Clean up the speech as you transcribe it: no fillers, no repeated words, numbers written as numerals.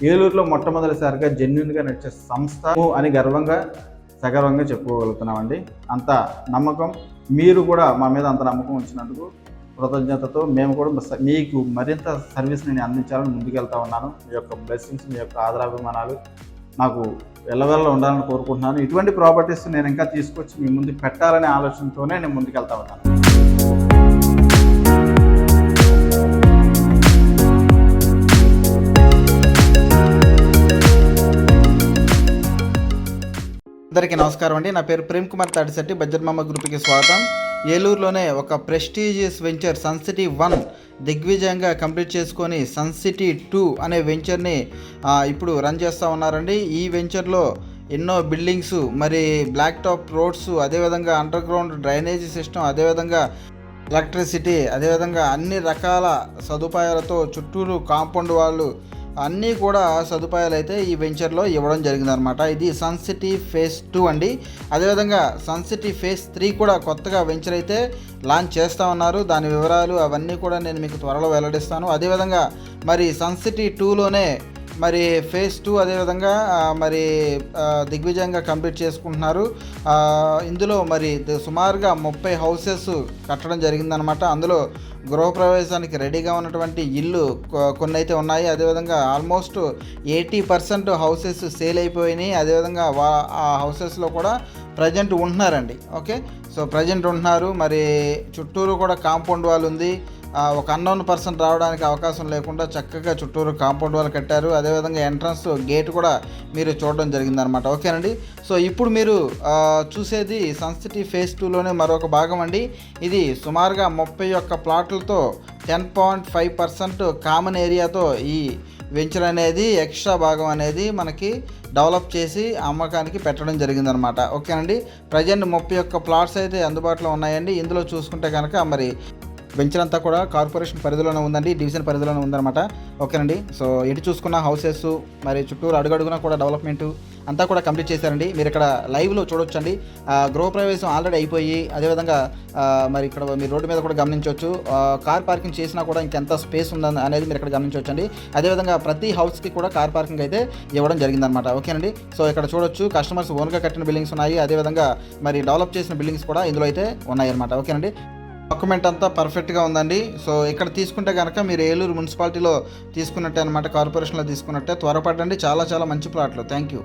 ఏలూరులో మొట్టమొదటిసారిగా జెన్యున్గా నడిచే సంస్థ అని సగర్వంగా చెప్పుకోగలుగుతున్నామండి. అంత నమ్మకం, మీరు కూడా మా మీద అంత నమ్మకం ఉంచినందుకు కృతజ్ఞతతో మేము కూడా మీకు మరింత సర్వీస్ నేను అందించాలని ముందుకెళ్తా ఉన్నాను. మీ యొక్క బ్లెస్సింగ్స్, మీ యొక్క ఆదరాభిమానాలు నాకు ఎల్లవెల్ల ఉండాలని కోరుకుంటున్నాను. ఇటువంటి ప్రాపర్టీస్ నేను ఇంకా తీసుకొచ్చి మీ ముందు పెట్టాలనే ఆలోచనతోనే నేను ముందుకెళ్తా ఉన్నాను. అందరికీ నమస్కారం అండి. నా పేరు ప్రేమ్ కుమార్ తాడిశెట్టి. బడ్జెట్ మామ గ్రూప్కి స్వాగతం. ఏలూరులోనే ఒక ప్రెస్టీజియస్ వెంచర్ సన్ సిటీ 1 దిగ్విజయంగా కంప్లీట్ చేసుకొని సన్ సిటీ 2 అనే వెంచర్ని ఇప్పుడు రన్ చేస్తూ ఉన్నారండి. ఈ వెంచర్లో ఎన్నో బిల్డింగ్స్, మరి బ్లాక్ టాప్ రోడ్స్, అదేవిధంగా అండర్ గ్రౌండ్ డ్రైనేజీ సిస్టమ్, అదేవిధంగా ఎలక్ట్రిసిటీ, అదేవిధంగా అన్ని రకాల సదుపాయాలతో చుట్టూరు కాంపౌండ్ వాళ్ళు అన్నీ కూడా సదుపాయాలు అయితే ఈ వెంచర్లో ఇవ్వడం జరిగిందనమాట. ఇది సన్ సిటీ ఫేజ్ 2 అండి. అదేవిధంగా సన్ సిటీ ఫేజ్ 3 కూడా కొత్తగా వెంచర్ అయితే లాంచ్ చేస్తూ ఉన్నారు. దాని వివరాలు అవన్నీ కూడా నేను మీకు త్వరలో వెల్లడిస్తాను. అదేవిధంగా మరి సన్ సిటీ 2లోనే మరి ఫేజ్ 2 అదేవిధంగా మరి దిగ్విజయంగా కంప్లీట్ చేసుకుంటున్నారు. ఇందులో మరి సుమారుగా 30 హౌసెస్ కట్టడం జరిగిందనమాట. అందులో గృహప్రవేశానికి రెడీగా ఉన్నటువంటి ఇల్లు కొన్ని అయితే ఉన్నాయి. అదేవిధంగా ఆల్మోస్ట్ 80% హౌసెస్ సేల్ అయిపోయినాయి. అదేవిధంగా ఆ హౌసెస్లో కూడా ప్రజెంట్ ఉంటున్నారండి. ఓకే, సో ప్రజెంట్ ఉంటున్నారు. మరి చుట్టూరు కూడా కాంపౌండ్ వాల్ ఉంది. ఒక అన్నోన్ పర్సన్ రావడానికి అవకాశం లేకుండా చక్కగా చుట్టూరు కాంపౌండ్ వాల్ కట్టారు. అదేవిధంగా ఎంట్రన్స్ గేట్ కూడా మీరు చూడడం జరిగిందనమాట. ఓకేనండి. సో ఇప్పుడు మీరు చూసేది సన్ సిటీ ఫేజ్ 2లోనే మరొక భాగం అండి. ఇది సుమారుగా 31 ప్లాట్లతో 10.5% కామన్ ఏరియాతో ఈ వెంచర్ అనేది ఎక్స్ట్రా భాగం అనేది మనకి డెవలప్ చేసి అమ్మకానికి పెట్టడం జరిగిందనమాట. ఓకేనండి. ప్రజెంట్ 31 ప్లాట్స్ అయితే అందుబాటులో ఉన్నాయండి. ఇందులో చూసుకుంటే కనుక మరి వెంచర్ అంతా కూడా కార్పొరేషన్ పరిధిలోనే ఉందండి, డివిజన్ పరిధిలోనే ఉందన్నమాట. ఓకేనండి. సో ఎటు చూసుకున్న హౌసెస్, మరి చుట్టూరు అడుగడుగునా కూడా డెవలప్మెంట్ అంతా కూడా కంప్లీట్ చేశారండి. మీరు ఇక్కడ లైవ్లో చూడొచ్చండి. గృహప్రవేశం ఆల్రెడీ అయిపోయి, అదేవిధంగా మరి ఇక్కడ మీరు రోడ్డు మీద కూడా గమనించవచ్చు. కార్ పార్కింగ్ చేసినా కూడా ఇంకెంత స్పేస్ ఉందని అనేది మీరు ఇక్కడ గమనించవచ్చండి. అదేవిధంగా ప్రతి హౌస్కి కూడా కార్ పార్కింగ్ అయితే ఇవ్వడం జరిగిందనమాట. ఓకేనండి. సో ఇక్కడ చూడొచ్చు, కస్టమర్స్ ఓన్గా కట్టిన బిల్డింగ్స్ ఉన్నాయి. అదేవిధంగా మరి డెవలప్ చేసిన బిల్డింగ్స్ కూడా ఇందులో అయితే ఉన్నాయన్నమాట. ఓకేనండి. డాక్యుమెంట్ అంతా పర్ఫెక్ట్గా ఉందండి. సో ఇక్కడ తీసుకుంటే కనుక మీరు ఏలూరు మున్సిపాలిటీలో తీసుకున్నట్టే అనమాట, కార్పొరేషన్లో తీసుకున్నట్టే. త్వరపడండి, చాలా చాలా మంచి ప్లాట్లు. Thank you.